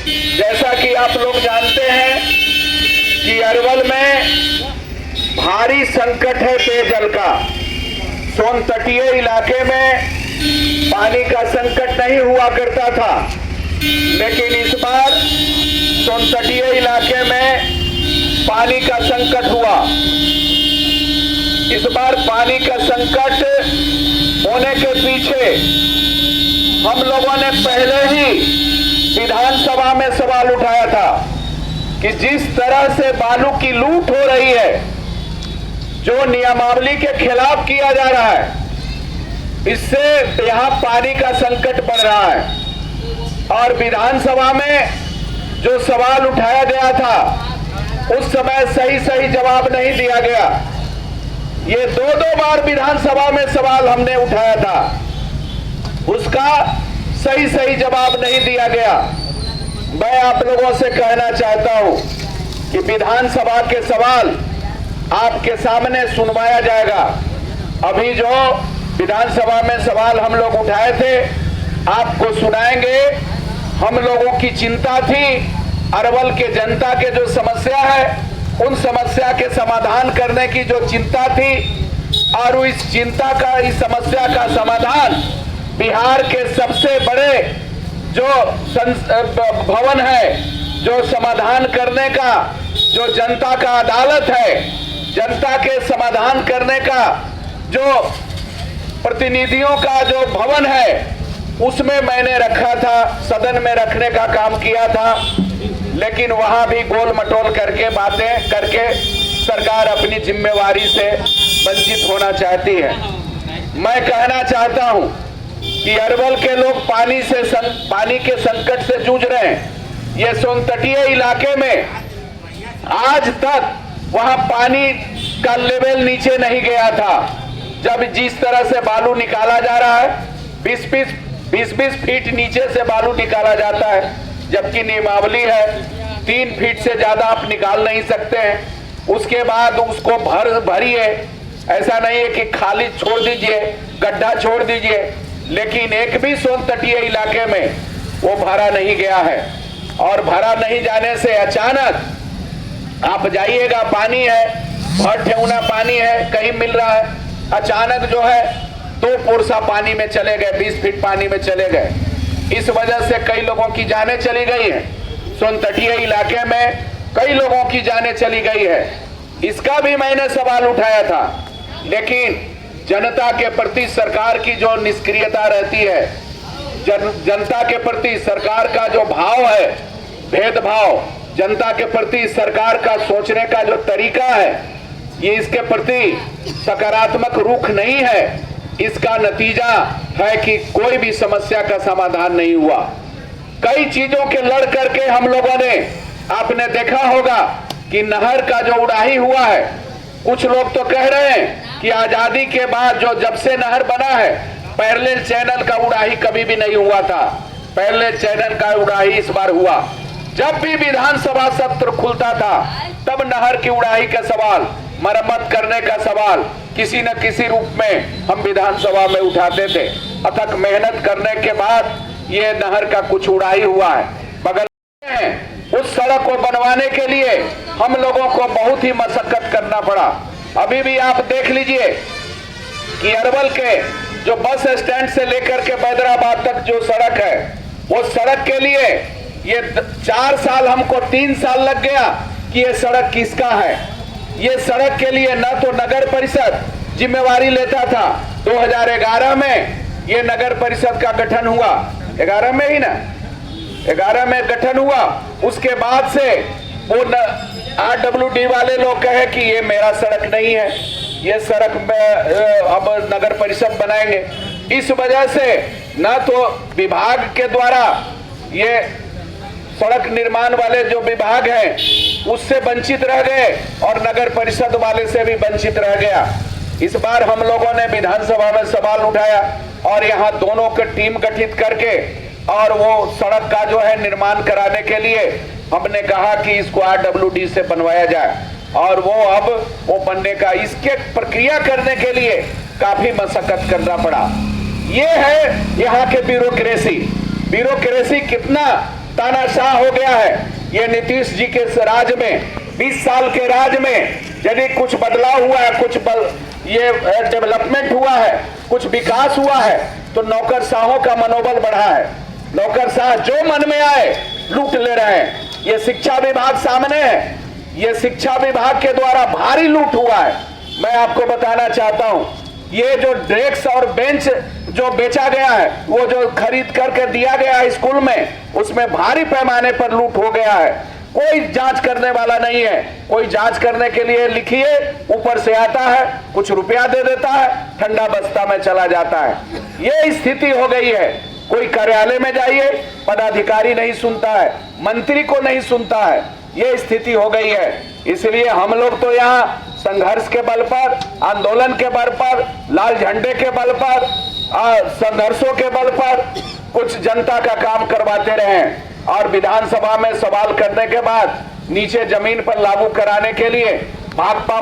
जैसा कि आप लोग जानते हैं कि अरवल में भारी संकट है पेयजल का। सोन तटीय इलाके में पानी का संकट नहीं हुआ करता था, लेकिन इस बार सोन तटीय इलाके में पानी का संकट हुआ। इस बार पानी का संकट होने के पीछे हम लोगों ने पहले ही विधानसभा में सवाल उठाया था कि जिस तरह से बालू की लूट हो रही है, जो नियमावली के खिलाफ किया जा रहा है, इससे यहां पानी का संकट बढ़ रहा है। और विधानसभा में जो सवाल उठाया गया था उस समय सही जवाब नहीं दिया गया। ये दो बार विधानसभा में सवाल हमने उठाया था, उसका सही जवाब नहीं दिया गया। मैं आप लोगों से कहना चाहता हूं कि विधानसभा के सवाल आपके सामने सुनवाया जाएगा। अभी जो विधानसभा में सवाल हम लोग उठाए थे आपको सुनाएंगे। हम लोगों की चिंता थी, अरवल के जनता के जो समस्या है उन समस्या के समाधान करने की जो चिंता थी, और इस समस्या का समाधान बिहार के सबसे बड़े जो भवन है, जो समाधान करने का, जो जनता का अदालत है, जनता के समाधान करने का जो प्रतिनिधियों का जो भवन है, उसमें मैंने रखा था, सदन में रखने का काम किया था। लेकिन वहां भी गोल मटोल करके बातें करके सरकार अपनी जिम्मेवारी से वंचित होना चाहती है। मैं कहना चाहता हूं कि अरवल के लोग पानी के संकट से जूझ रहे हैं। ये सोन तटीय इलाके में आज तक वहां पानी का लेवल नीचे नहीं गया था। जब जिस तरह से बालू निकाला जा रहा है, 20 फीट नीचे से बालू निकाला जाता है, जबकि नियमावली है 3 फीट से ज्यादा आप निकाल नहीं सकते हैं। उसके बाद उसको भरिए, ऐसा नहीं है कि खाली छोड़ दीजिए, गड्ढा छोड़ दीजिए। लेकिन एक भी सोन तटीय इलाके में वो भरा नहीं गया है। और भरा नहीं जाने से अचानक आप जाइएगा, पानी है, भर ठेवना पानी है, कहीं मिल रहा है, अचानक जो है 2 पुरसा पानी में चले गए, 20 फीट पानी में चले गए। इस वजह से कई लोगों की जानें चली गई हैं। सोन तटीय इलाके में कई लोगों की जानें चली गई है। इसका भी मैंने सवाल उठाया था, लेकिन जनता के प्रति सरकार की जो निष्क्रियता रहती है, जनता के प्रति सरकार का जो भाव है, भेदभाव, जनता के प्रति सरकार का सोचने का जो तरीका है, ये इसके प्रति सकारात्मक रुख नहीं है। इसका नतीजा है कि कोई भी समस्या का समाधान नहीं हुआ। कई चीजों के लड़ करके हम लोगों ने, आपने देखा होगा कि नहर का जो उड़ाही हुआ है, कुछ लोग तो कह रहे हैं कि आजादी के बाद जब से नहर बना है, पैरेलल चैनल का उड़ाही कभी भी नहीं हुआ था। पैरेलल चैनल का उड़ाही इस बार हुआ। जब भी विधानसभा सत्र खुलता था तब नहर की उड़ाही का सवाल, मरम्मत करने का सवाल किसी न किसी रूप में हम विधानसभा में उठाते थे। अथक मेहनत करने के बाद ये नहर का कुछ उड़ाही हुआ है। बगल में उस सड़क को बनवाने के लिए हम लोगों को बहुत ही मशक्कत करना पड़ा। अभी भी आप देख लीजिए कि अरवल के जो बस स्टैंड से लेकर के बैदराबाद तक जो सड़क है, वो सड़क के लिए ये 4 साल, हमको 3 साल लग गया कि ये सड़क किसका है। ये सड़क के लिए न तो नगर परिषद जिम्मेवारी लेता था। 2011 में ये नगर परिषद का गठन हुआ, 11 में ही ना, 11 में गठन हुआ। उसके बाद से वो RWD वाले लोग कहे कि ये मेरा सड़क नहीं है, ये सड़क में अब नगर परिषद बनाएंगे। इस वजह से न तो विभाग के द्वारा ये सड़क निर्माण वाले जो विभाग हैं उससे वंचित रह गए और नगर परिषद वाले से भी वंचित रह गया। इस बार हम लोगों ने विधानसभा में सवाल उठाया और यहाँ दोनों की टीम गठित करके और वो सड़क का जो है निर्माण कराने के लिए हमने कहा कि इसको RWD से बनवाया जाए। और वो अब वो बनने का, इसके प्रक्रिया करने के लिए काफी मशक्कत करना पड़ा। ये है यहाँ के ब्यूरोक्रेसी कितना तानाशाह हो गया है। ये नीतीश जी के राज में, 20 साल के राज में यदि कुछ बदलाव हुआ है, ये डेवलपमेंट हुआ है, कुछ विकास हुआ है, तो नौकरशाहों का मनोबल बढ़ा है। नौकरशाह जो मन में आए लूट ले रहे हैं। ये शिक्षा विभाग सामने है, ये शिक्षा विभाग के द्वारा भारी लूट हुआ है। मैं आपको बताना चाहता हूं, ये जो डेस्क और बेंच जो बेचा गया है, वो जो खरीद करके दिया गया है स्कूल में, उसमें भारी पैमाने पर लूट हो गया है। कोई जांच करने वाला नहीं है। कोई जांच करने के लिए लिखिए, ऊपर से आता है, कुछ रुपया दे देता है, ठंडा बस्ता में चला जाता है। ये स्थिति हो गई है। कोई कार्यालय में जाइए, पदाधिकारी नहीं सुनता है, मंत्री को नहीं सुनता है। ये स्थिति हो गई है। इसलिए हम लोग तो यहाँ संघर्ष के बल पर, आंदोलन के बल पर, लाल झंडे के बल पर, संघर्षों के बल पर कुछ जनता का काम करवाते रहे, और विधानसभा में सवाल करने के बाद नीचे जमीन पर लागू कराने के लिए भाकपा